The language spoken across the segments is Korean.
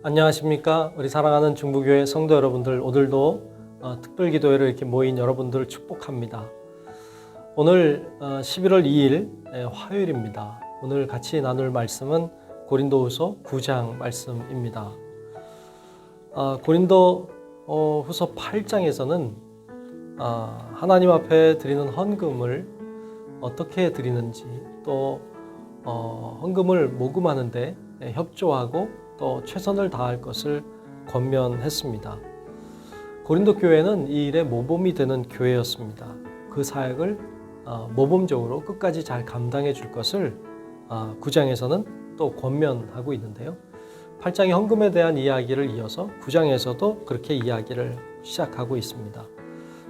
안녕하십니까. 우리 사랑하는 중부교회 성도 여러분들, 오늘도 특별기도회를 이렇게 모인 여러분들을 축복합니다. 오늘 11월 2일 화요일입니다. 오늘 같이 나눌 말씀은 고린도후서 9장 말씀입니다. 고린도후서 8장에서는 하나님 앞에 드리는 헌금을 어떻게 드리는지, 또 헌금을 모금하는데 협조하고 또 최선을 다할 것을 권면했습니다. 고린도 교회는 이 일에 모범이 되는 교회였습니다. 그 사역을 모범적으로 끝까지 잘 감당해 줄 것을 9장에서는 또 권면하고 있는데요. 8장의 헌금에 대한 이야기를 이어서 9장에서도 그렇게 이야기를 시작하고 있습니다.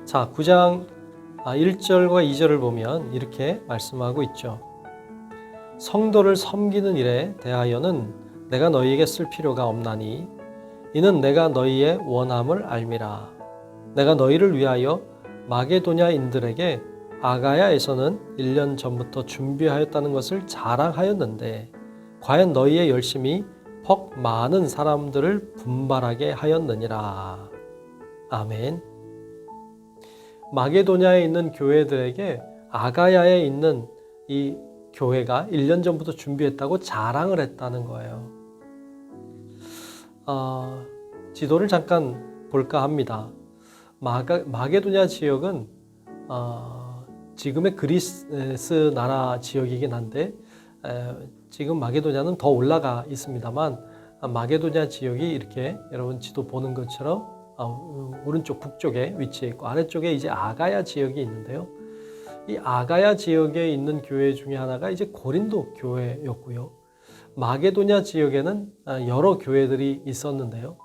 자, 9장 1절과 2절을 보면 이렇게 말씀하고 있죠. 성도를 섬기는 일에 대하여는 내가 너희에게 쓸 필요가 없나니 이는 내가 너희의 원함을 알미라. 내가 너희를 위하여 마게도냐인들에게 아가야에서는 1년 전부터 준비하였다는 것을 자랑하였는데 과연 너희의 열심이 퍽 많은 사람들을 분발하게 하였느니라. 아멘. 마게도냐에 있는 교회들에게 아가야에 있는 이 교회가 1년 전부터 준비했다고 자랑을 했다는 거예요. 지도를 잠깐 볼까 합니다. 마게도냐 지역은 지금의 그리스 나라 지역이긴 한데 지금 마게도냐는 더 올라가 있습니다만 마게도냐 지역이 이렇게 여러분 지도 보는 것처럼 오른쪽 북쪽에 위치해 있고 아래쪽에 이제 아가야 지역이 있는데요. 이 아가야 지역에 있는 교회 중에 하나가 이제 고린도 교회였고요. 마게도냐 지역에는 여러 교회들이 있었는데요.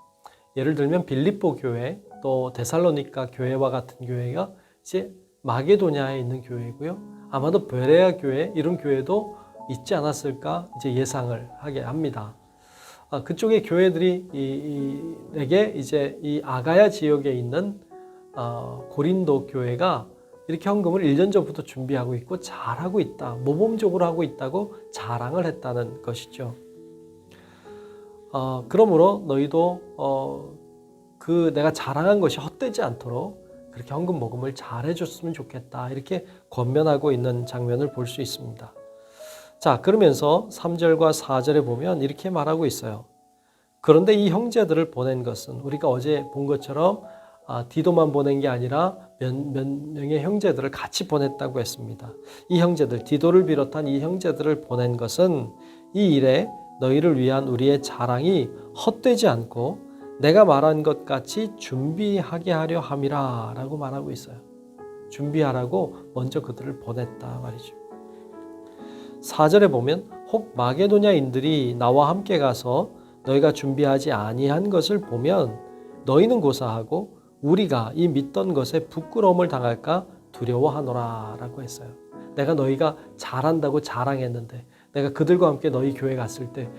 예를 들면 빌립보 교회, 또 데살로니가 교회와 같은 교회가 이제 마게도냐에 있는 교회이고요. 아마도 베레아 교회, 이런 교회도 있지 않았을까 이제 예상을 하게 합니다. 그쪽의 교회들에게 이제 이 아가야 지역에 있는 고린도 교회가 이렇게 헌금을 1년 전부터 준비하고 있고 잘하고 있다, 모범적으로 하고 있다고 자랑을 했다는 것이죠. 그러므로 너희도 내가 자랑한 것이 헛되지 않도록 그렇게 헌금 모금을 잘 해줬으면 좋겠다, 이렇게 권면하고 있는 장면을 볼 수 있습니다. 자, 그러면서 3절과 4절에 보면 이렇게 말하고 있어요. 그런데 이 형제들을 보낸 것은 우리가 어제 본 것처럼 디도만 보낸 게 아니라 몇 명의 형제들을 같이 보냈다고 했습니다. 이 형제들, 디도를 비롯한 이 형제들을 보낸 것은 이 일에 너희를 위한 우리의 자랑이 헛되지 않고 내가 말한 것 같이 준비하게 하려 함이라 라고 말하고 있어요. 준비하라고 먼저 그들을 보냈다 말이죠. 4절에 보면 혹 마게도냐인들이 나와 함께 가서 너희가 준비하지 아니한 것을 보면 너희는 고사하고 우리가 이 믿던 것에 부끄러움을 당할까 두려워하노라 라고 했어요. 내가 너희가 잘한다고 자랑했는데 내가 그들과 함께 너희 교회 갔을 때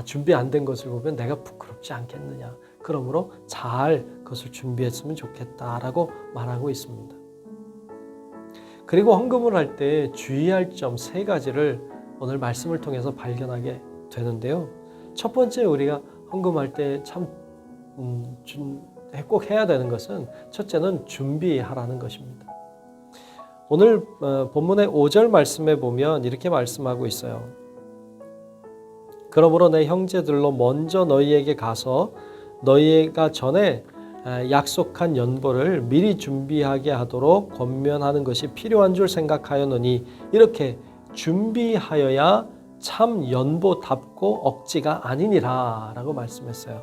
준비 안 된 것을 보면 내가 부끄럽지 않겠느냐. 그러므로 잘 그것을 준비했으면 좋겠다라고 말하고 있습니다. 그리고 헌금을 할 때 주의할 점 3가지를 오늘 말씀을 통해서 발견하게 되는데요. 첫 번째, 우리가 헌금할 때 참 꼭 해야 되는 것은 첫째는 준비하라는 것입니다. 오늘 본문의 5절 말씀에 보면 이렇게 말씀하고 있어요. 그러므로 내 형제들로 먼저 너희에게 가서 너희가 전에 약속한 연보를 미리 준비하게 하도록 권면하는 것이 필요한 줄 생각하였노니 이렇게 준비하여야 참 연보답고 억지가 아니니라 라고 말씀했어요.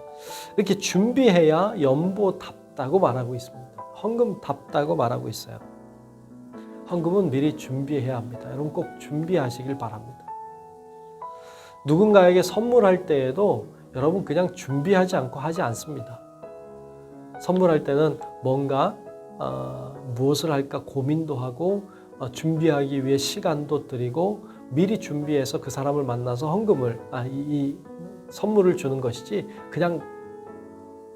이렇게 준비해야 연보답다고 말하고 있습니다. 헌금답다고 말하고 있어요. 헌금은 미리 준비해야 합니다. 여러분 꼭 준비하시길 바랍니다. 누군가에게 선물할 때에도 여러분 그냥 준비하지 않고 하지 않습니다. 선물할 때는 뭔가 무엇을 할까 고민도 하고 준비하기 위해 시간도 들이고 미리 준비해서 그 사람을 만나서 헌금을 이 선물을 주는 것이지 그냥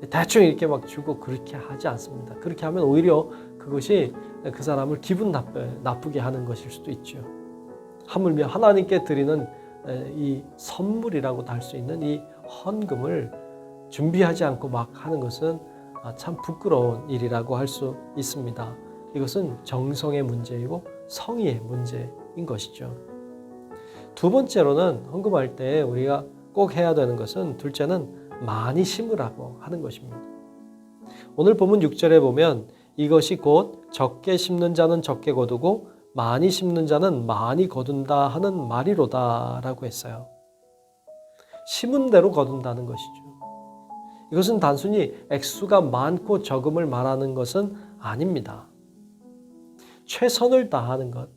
대충 이렇게 막 주고 그렇게 하지 않습니다. 그렇게 하면 오히려 그것이 그 사람을 기분 나쁘게 하는 것일 수도 있죠. 하물며 하나님께 드리는 이 선물이라고도 할 수 있는 이 헌금을 준비하지 않고 막 하는 것은 참 부끄러운 일이라고 할 수 있습니다. 이것은 정성의 문제이고 성의의 문제인 것이죠. 두 번째로는 헌금할 때 우리가 꼭 해야 되는 것은, 둘째는 많이 심으라고 하는 것입니다. 오늘 본문 6절에 보면 이것이 곧 적게 심는 자는 적게 거두고 많이 심는 자는 많이 거둔다 하는 말이로다 라고 했어요. 심은 대로 거둔다는 것이죠. 이것은 단순히 액수가 많고 적음을 말하는 것은 아닙니다. 최선을 다하는 것,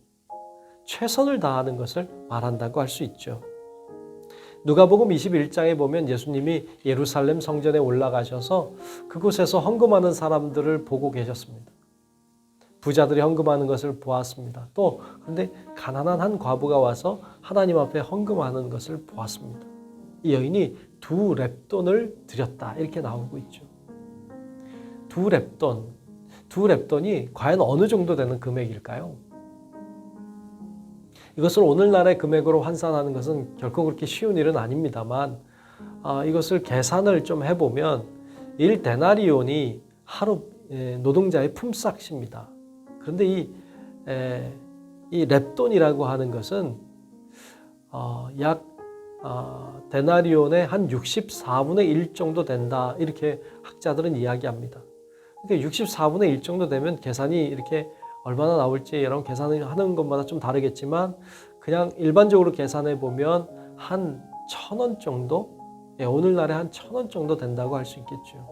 최선을 다하는 것을 말한다고 할 수 있죠. 누가복음 21장에 보면 예수님이 예루살렘 성전에 올라가셔서 그곳에서 헌금하는 사람들을 보고 계셨습니다. 부자들이 헌금하는 것을 보았습니다. 또 그런데 가난한 한 과부가 와서 하나님 앞에 헌금하는 것을 보았습니다. 이 여인이 2렙돈을 드렸다 이렇게 나오고 있죠. 2렙돈이 과연 어느 정도 되는 금액일까요? 이것을 오늘날의 금액으로 환산하는 것은 결코 그렇게 쉬운 일은 아닙니다만 이것을 계산을 좀 해보면 1데나리온이 하루 노동자의 품삯입니다. 그런데 이 렙돈이라고 하는 것은 약 데나리온의 한 64분의 1 정도 된다 이렇게 학자들은 이야기합니다. 그러니까 64분의 1 정도 되면 계산이 이렇게 얼마나 나올지 여러분 계산을 하는 것마다 좀 다르겠지만 그냥 일반적으로 계산해 보면 한 1,000원 정도, 오늘날에 한 1,000원 정도 된다고 할 수 있겠죠.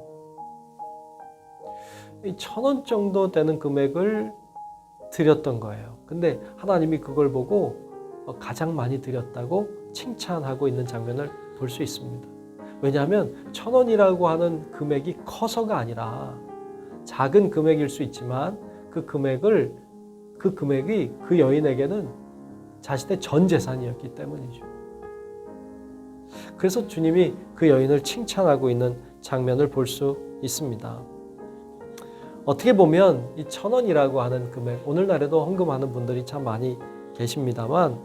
이 1,000원 정도 되는 금액을 드렸던 거예요. 근데 하나님이 그걸 보고 가장 많이 드렸다고 칭찬하고 있는 장면을 볼 수 있습니다. 왜냐하면 1,000원이라고 하는 금액이 커서가 아니라 작은 금액일 수 있지만 그 금액이 그 여인에게는 자신의 전 재산이었기 때문이죠. 그래서 주님이 그 여인을 칭찬하고 있는 장면을 볼 수 있습니다. 어떻게 보면 이 1,000원이라고 하는 금액, 오늘날에도 헌금하는 분들이 참 많이 계십니다만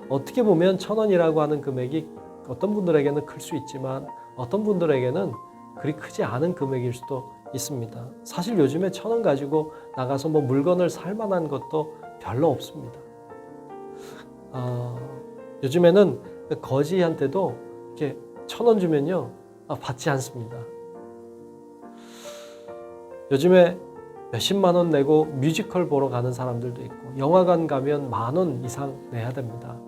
어떻게 보면 1,000원이라고 하는 금액이 어떤 분들에게는 클 수 있지만 어떤 분들에게는 그리 크지 않은 금액일 수도 있습니다. 사실 요즘에 1,000원 가지고 나가서 뭐 물건을 살 만한 것도 별로 없습니다. 요즘에는 거지한테도 이렇게 1,000원 주면요 받지 않습니다. 요즘에 몇십만 원 내고 뮤지컬 보러 가는 사람들도 있고 영화관 가면 10,000원 이상 내야 됩니다.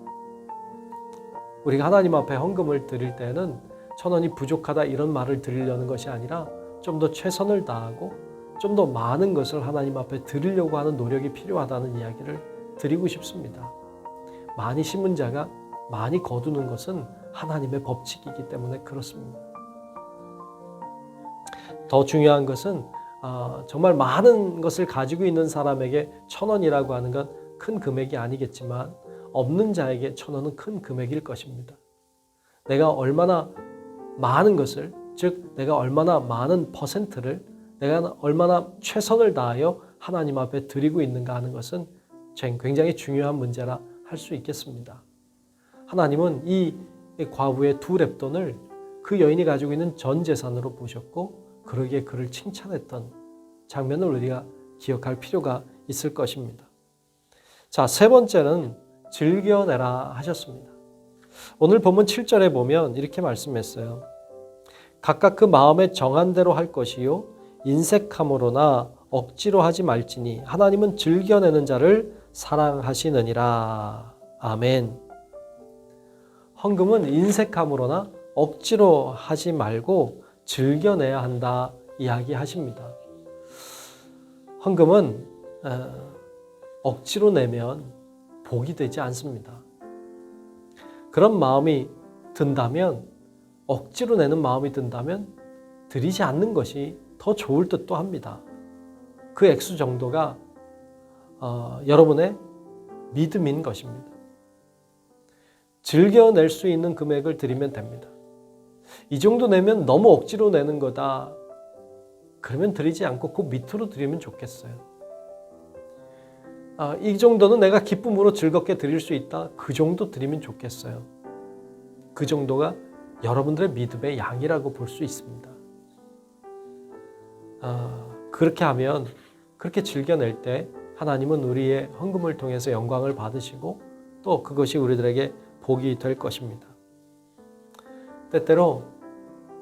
우리가 하나님 앞에 헌금을 드릴 때는 1,000원이 부족하다 이런 말을 드리려는 것이 아니라 좀 더 최선을 다하고 좀 더 많은 것을 하나님 앞에 드리려고 하는 노력이 필요하다는 이야기를 드리고 싶습니다. 많이 심은 자가 많이 거두는 것은 하나님의 법칙이기 때문에 그렇습니다. 더 중요한 것은 정말 많은 것을 가지고 있는 사람에게 1,000원이라고 하는 건 큰 금액이 아니겠지만 없는 자에게 1,000원은 큰 금액일 것입니다. 내가 얼마나 많은 것을, 즉 내가 얼마나 많은 퍼센트를, 내가 얼마나 최선을 다하여 하나님 앞에 드리고 있는가 하는 것은 굉장히 중요한 문제라 할 수 있겠습니다. 하나님은 이 과부의 2렙돈을 그 여인이 가지고 있는 전 재산으로 보셨고 그러기에 그를 칭찬했던 장면을 우리가 기억할 필요가 있을 것입니다. 자, 세 번째는 즐겨내라 하셨습니다. 오늘 본문 7절에 보면 이렇게 말씀했어요. 각각 그 마음에 정한 대로 할 것이요 인색함으로나 억지로 하지 말지니 하나님은 즐겨내는 자를 사랑하시느니라. 아멘. 헌금은 인색함으로나 억지로 하지 말고 즐겨내야 한다 이야기하십니다. 헌금은 억지로 내면 복이 되지 않습니다. 그런 마음이 든다면, 억지로 내는 마음이 든다면 드리지 않는 것이 더 좋을 듯도 합니다. 그 액수 정도가 여러분의 믿음인 것입니다. 즐겨낼 수 있는 금액을 드리면 됩니다. 이 정도 내면 너무 억지로 내는 거다. 그러면 드리지 않고 그 밑으로 드리면 좋겠어요. 이 정도는 내가 기쁨으로 즐겁게 드릴 수 있다. 그 정도 드리면 좋겠어요. 그 정도가 여러분들의 믿음의 양이라고 볼 수 있습니다. 그렇게 하면, 그렇게 즐겨낼 때 하나님은 우리의 헌금을 통해서 영광을 받으시고 또 그것이 우리들에게 복이 될 것입니다. 때때로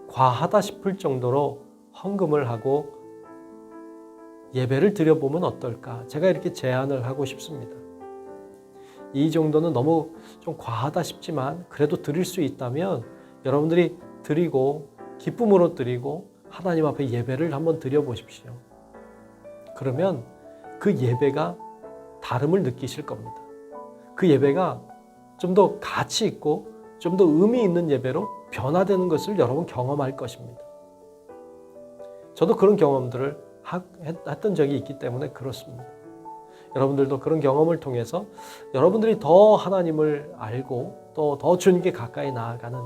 과하다 싶을 정도로 헌금을 하고 예배를 드려보면 어떨까? 제가 이렇게 제안을 하고 싶습니다. 이 정도는 너무 좀 과하다 싶지만 그래도 드릴 수 있다면 여러분들이 드리고 기쁨으로 드리고 하나님 앞에 예배를 한번 드려보십시오. 그러면 그 예배가 다름을 느끼실 겁니다. 그 예배가 좀 더 가치 있고 좀 더 의미 있는 예배로 변화되는 것을 여러분 경험할 것입니다. 저도 그런 경험들을 했던 적이 있기 때문에 그렇습니다. 여러분들도 그런 경험을 통해서 여러분들이 더 하나님을 알고 또 더 주님께 가까이 나아가는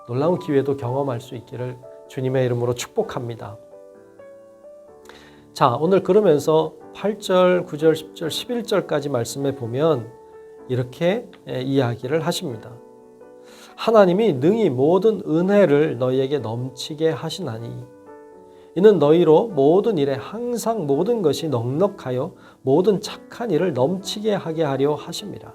놀라운 기회도 경험할 수 있기를 주님의 이름으로 축복합니다. 자, 오늘 그러면서 8절, 9절, 10절, 11절까지 말씀에 보면 이렇게 이야기를 하십니다. 하나님이 능히 모든 은혜를 너희에게 넘치게 하시나니 이는 너희로 모든 일에 항상 모든 것이 넉넉하여 모든 착한 일을 넘치게 하게 하려 하심이라.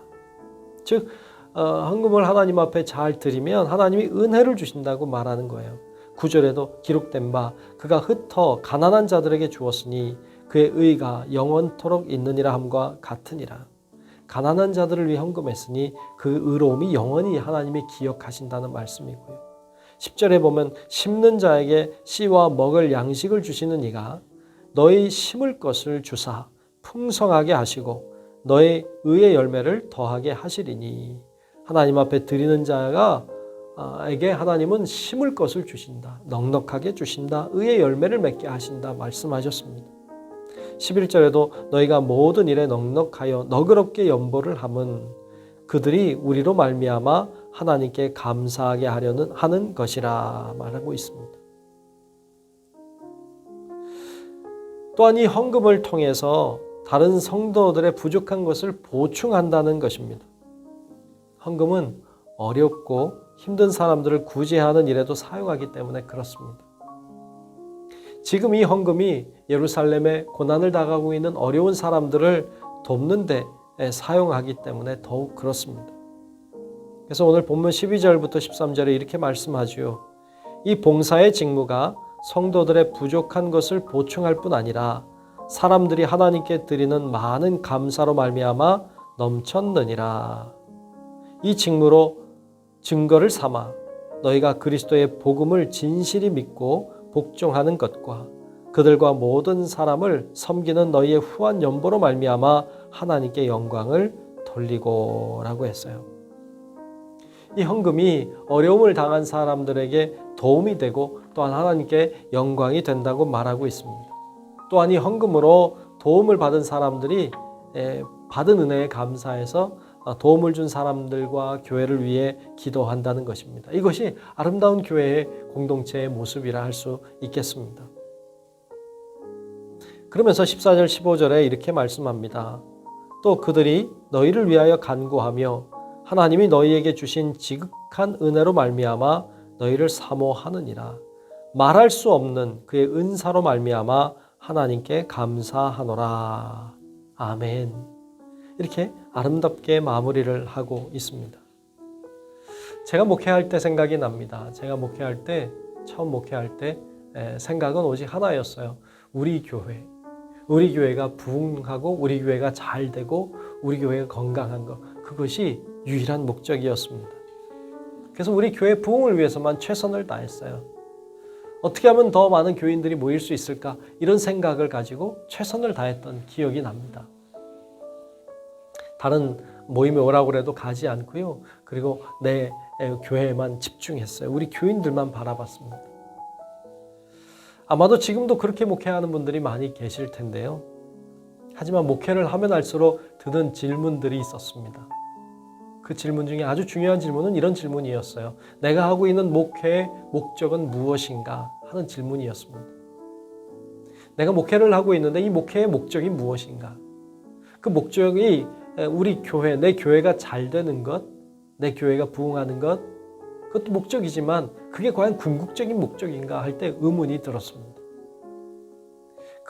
즉 헌금을 하나님 앞에 잘 드리면 하나님이 은혜를 주신다고 말하는 거예요. 9절에도 기록된 바 그가 흩어 가난한 자들에게 주었으니 그의 의가 영원토록 있느니라 함과 같으니라. 가난한 자들을 위해 헌금했으니 그 의로움이 영원히 하나님이 기억하신다는 말씀이고요. 10절에 보면 심는 자에게 씨와 먹을 양식을 주시는 이가 너희 심을 것을 주사 풍성하게 하시고 너희 의의 열매를 더하게 하시리니. 하나님 앞에 드리는 자가 에게 하나님은 심을 것을 주신다. 넉넉하게 주신다. 의의 열매를 맺게 하신다 말씀하셨습니다. 11절에도 너희가 모든 일에 넉넉하여 너그럽게 연보를 함은 그들이 우리로 말미암아 하나님께 감사하게 하는 것이라 말하고 있습니다. 또한 이 헌금을 통해서 다른 성도들의 부족한 것을 보충한다는 것입니다. 헌금은 어렵고 힘든 사람들을 구제하는 일에도 사용하기 때문에 그렇습니다. 지금 이 헌금이 예루살렘에 고난을 당하고 있는 어려운 사람들을 돕는 데 사용하기 때문에 더욱 그렇습니다. 그래서 오늘 본문 12절부터 13절에 이렇게 말씀하지요. 이 봉사의 직무가 성도들의 부족한 것을 보충할 뿐 아니라 사람들이 하나님께 드리는 많은 감사로 말미암아 넘쳤느니라. 이 직무로 증거를 삼아 너희가 그리스도의 복음을 진실히 믿고 복종하는 것과 그들과 모든 사람을 섬기는 너희의 후한 연보로 말미암아 하나님께 영광을 돌리고 라고 했어요. 이 헌금이 어려움을 당한 사람들에게 도움이 되고 또한 하나님께 영광이 된다고 말하고 있습니다. 또한 이 헌금으로 도움을 받은 사람들이 받은 은혜에 감사해서 도움을 준 사람들과 교회를 위해 기도한다는 것입니다. 이것이 아름다운 교회의 공동체의 모습이라 할 수 있겠습니다. 그러면서 14절 15절에 이렇게 말씀합니다. 또 그들이 너희를 위하여 간구하며 하나님이 너희에게 주신 지극한 은혜로 말미암아 너희를 사모하느니라. 말할 수 없는 그의 은사로 말미암아 하나님께 감사하노라. 아멘. 이렇게 아름답게 마무리를 하고 있습니다. 제가 목회할 때 생각이 납니다. 제가 처음 목회할 때 생각은 오직 하나였어요. 우리 교회가 부흥하고 우리 교회가 잘 되고 우리 교회가 건강한 것, 그것이 유일한 목적이었습니다. 그래서 우리 교회 부흥을 위해서만 최선을 다했어요. 어떻게 하면 더 많은 교인들이 모일 수 있을까? 이런 생각을 가지고 최선을 다했던 기억이 납니다. 다른 모임에 오라고 해도 가지 않고요. 그리고 내 교회에만 집중했어요. 우리 교인들만 바라봤습니다. 아마도 지금도 그렇게 목회하는 분들이 많이 계실 텐데요. 하지만 목회를 하면 할수록 드는 질문들이 있었습니다. 그 질문 중에 아주 중요한 질문은 이런 질문이었어요. 내가 하고 있는 목회의 목적은 무엇인가 하는 질문이었습니다. 내가 목회를 하고 있는데 이 목회의 목적이 무엇인가? 그 목적이 우리 교회, 내 교회가 잘 되는 것, 내 교회가 부흥하는 것, 그것도 목적이지만 그게 과연 궁극적인 목적인가 할 때 의문이 들었습니다.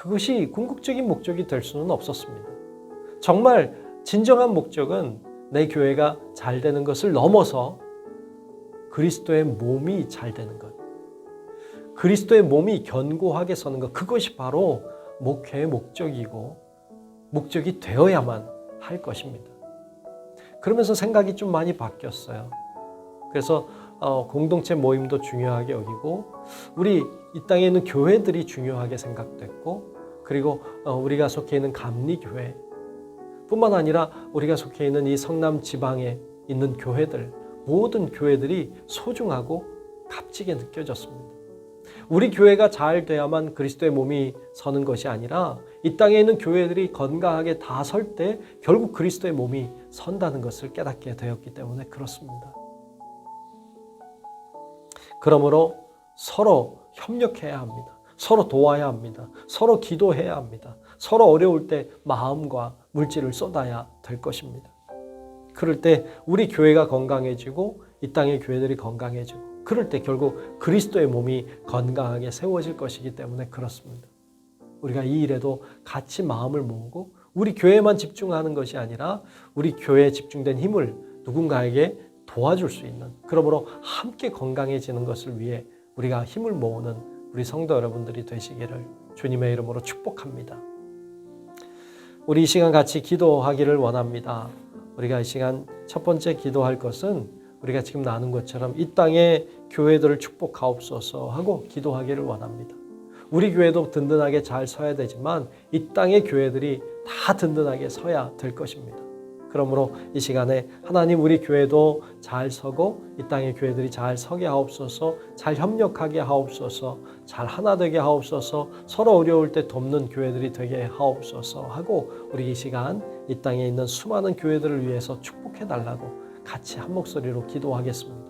그것이 궁극적인 목적이 될 수는 없었습니다. 정말 진정한 목적은 내 교회가 잘 되는 것을 넘어서 그리스도의 몸이 잘 되는 것, 그리스도의 몸이 견고하게 서는 것, 그것이 바로 목회의 목적이고 목적이 되어야만 할 것입니다. 그러면서 생각이 좀 많이 바뀌었어요. 그래서 공동체 모임도 중요하게 여기고 우리 이 땅에 있는 교회들이 중요하게 생각됐고, 그리고 우리가 속해 있는 감리교회 뿐만 아니라 우리가 속해 있는 이 성남 지방에 있는 교회들, 모든 교회들이 소중하고 값지게 느껴졌습니다. 우리 교회가 잘 돼야만 그리스도의 몸이 서는 것이 아니라 이 땅에 있는 교회들이 건강하게 다 설 때 결국 그리스도의 몸이 선다는 것을 깨닫게 되었기 때문에 그렇습니다. 그러므로 서로 협력해야 합니다. 서로 도와야 합니다. 서로 기도해야 합니다. 서로 어려울 때 마음과 물질을 쏟아야 될 것입니다. 그럴 때 우리 교회가 건강해지고 이 땅의 교회들이 건강해지고, 그럴 때 결국 그리스도의 몸이 건강하게 세워질 것이기 때문에 그렇습니다. 우리가 이 일에도 같이 마음을 모으고 우리 교회만 집중하는 것이 아니라 우리 교회에 집중된 힘을 누군가에게 도와줄 수 있는, 그러므로 함께 건강해지는 것을 위해 우리가 힘을 모으는 우리 성도 여러분들이 되시기를 주님의 이름으로 축복합니다. 우리 이 시간 같이 기도하기를 원합니다. 우리가 이 시간 첫 번째 기도할 것은 우리가 지금 나눈 것처럼 이 땅의 교회들을 축복하옵소서 하고 기도하기를 원합니다. 우리 교회도 든든하게 잘 서야 되지만 이 땅의 교회들이 다 든든하게 서야 될 것입니다. 그러므로 이 시간에 하나님 우리 교회도 잘 서고 이 땅의 교회들이 잘 서게 하옵소서, 잘 협력하게 하옵소서, 잘 하나 되게 하옵소서, 서로 어려울 때 돕는 교회들이 되게 하옵소서 하고 우리 이 시간 이 땅에 있는 수많은 교회들을 위해서 축복해 달라고 같이 한 목소리로 기도하겠습니다.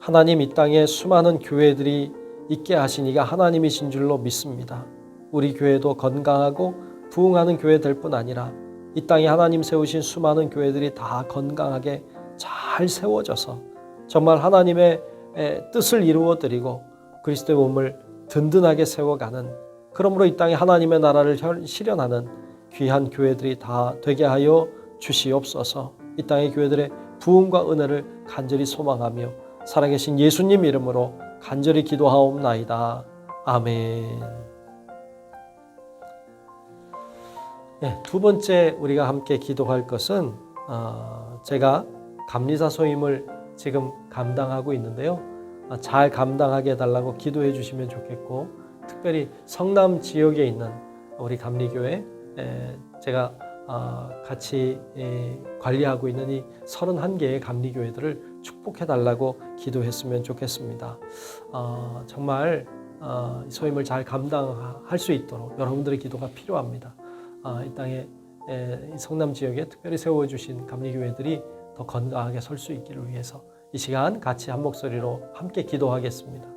하나님, 이 땅에 수많은 교회들이 있게 하신 이가 하나님이신 줄로 믿습니다. 우리 교회도 건강하고 부흥하는 교회 될 뿐 아니라 이 땅에 하나님 세우신 수많은 교회들이 다 건강하게 잘 세워져서 정말 하나님의 뜻을 이루어드리고 그리스도의 몸을 든든하게 세워가는, 그러므로 이 땅에 하나님의 나라를 실현하는 귀한 교회들이 다 되게 하여 주시옵소서. 이 땅의 교회들의 부흥과 은혜를 간절히 소망하며 살아계신 예수님 이름으로 간절히 기도하옵나이다. 아멘. 두 번째 우리가 함께 기도할 것은 제가 감리사 소임을 지금 감당하고 있는데요. 잘 감당하게 해달라고 기도해 주시면 좋겠고, 특별히 성남 지역에 있는 우리 감리교회, 제가 같이 관리하고 있는 이 31개의 감리교회들을 축복해 달라고 기도했으면 좋겠습니다. 정말 소임을 잘 감당할 수 있도록 여러분들의 기도가 필요합니다. 이 땅에 성남 지역에 특별히 세워주신 감리교회들이 더 건강하게 설 수 있기를 위해서 이 시간 같이 한 목소리로 함께 기도하겠습니다.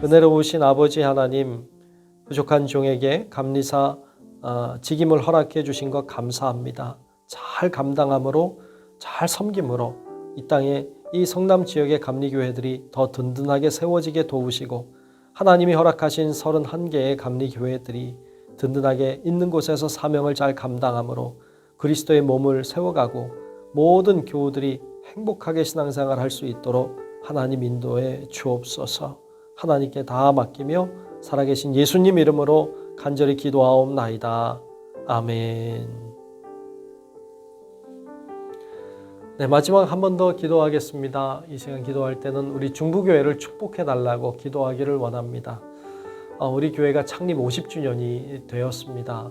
은혜로우신 아버지 하나님, 부족한 종에게 감리사 직임을 허락해 주신 것 감사합니다. 잘 감당함으로, 잘 섬김으로 이 땅에 이 성남 지역의 감리교회들이 더 든든하게 세워지게 도우시고, 하나님이 허락하신 31개의 감리교회들이 든든하게 있는 곳에서 사명을 잘 감당함으로 그리스도의 몸을 세워가고 모든 교우들이 행복하게 신앙생활 할 수 있도록 하나님 인도해 주옵소서. 하나님께 다 맡기며 살아계신 예수님 이름으로 간절히 기도하옵나이다. 아멘. 네, 마지막 한 번 더 기도하겠습니다. 이 시간 기도할 때는 우리 중부교회를 축복해 달라고 기도하기를 원합니다. 우리 교회가 창립 50주년이 되었습니다.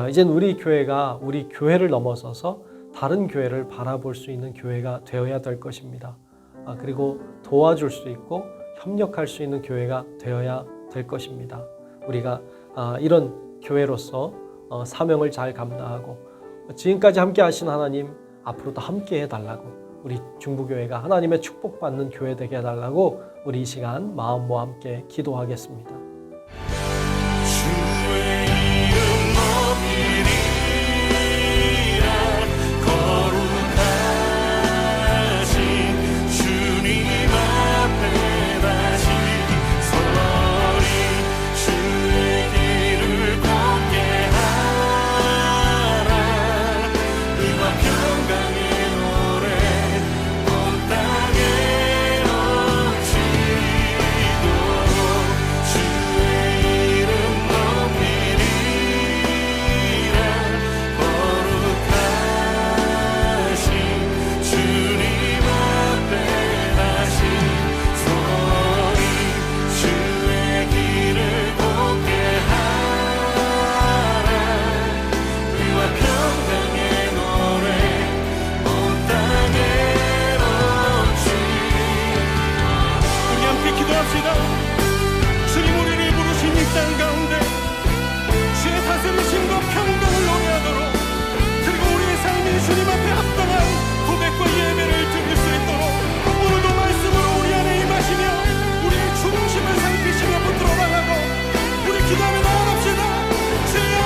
이젠 우리 교회가 우리 교회를 넘어서서 다른 교회를 바라볼 수 있는 교회가 되어야 될 것입니다. 그리고 도와줄 수 있고 협력할 수 있는 교회가 되어야 될 것입니다. 우리가 이런 교회로서 사명을 잘 감당하고 지금까지 함께 하신 하나님, 앞으로도 함께 해달라고, 우리 중부교회가 하나님의 축복받는 교회 되게 해달라고 우리 이 시간 마음과 함께 기도하겠습니다. 주의 이름 높이리라. 거룩하신 주님 앞에 다시 서리 주의 길을 걷게 하라. 의와 평강의 노래 온 땅에 넘치도록 주의 이름 높이리라. 거룩하신 주님 앞에 다시 서리 주의 길을 걷게 하라. 의와 평강의 노래 온 땅에 넘치도록. 우리 함께 기도합시다. 주님, 우리를 부르신 이 땅 가운데 주의 다스리심과 평강을 노래하도록, 그리고 우리의 삶이 주님 앞에 합당한 고백과 예배를 드릴 수 있도록 오늘도 말씀으로 우리 안에 임하시며 우리의 중심을 살피시며 붙들어 달라고 우리 기도하며 나아갑시다. 주여,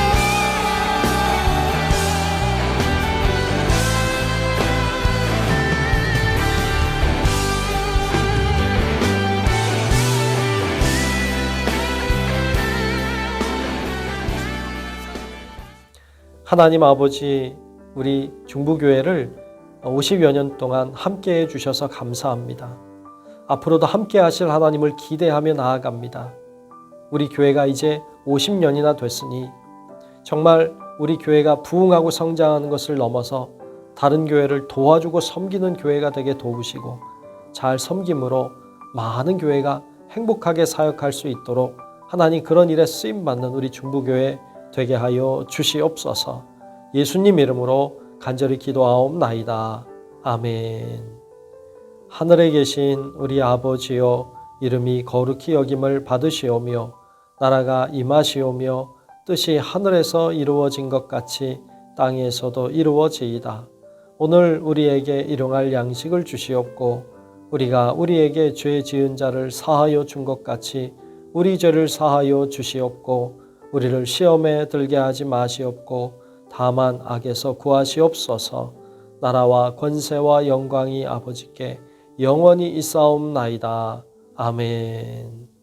하나님 아버지, 우리 중부교회를 50여 년 동안 함께 해주셔서 감사합니다. 앞으로도 함께 하실 하나님을 기대하며 나아갑니다. 우리 교회가 이제 50년이나 됐으니 정말 우리 교회가 부흥하고 성장하는 것을 넘어서 다른 교회를 도와주고 섬기는 교회가 되게 도우시고, 잘 섬김으로 많은 교회가 행복하게 사역할 수 있도록 하나님 그런 일에 쓰임받는 우리 중부교회 되게 하여 주시옵소서. 예수님 이름으로 간절히 기도하옵나이다. 아멘. 하늘에 계신 우리 아버지여 이름이 거룩히 여김을 받으시오며 나라가 임하시오며 뜻이 하늘에서 이루어진 것 같이 땅에서도 이루어지이다. 오늘 우리에게 일용할 양식을 주시옵고 우리가 우리에게 죄 지은 자를 사하여 준 것 같이 우리 죄를 사하여 주시옵고 우리를 시험에 들게 하지 마시옵고 다만 악에서 구하시옵소서. 나라와 권세와 영광이 아버지께 영원히 있사옵나이다. 아멘.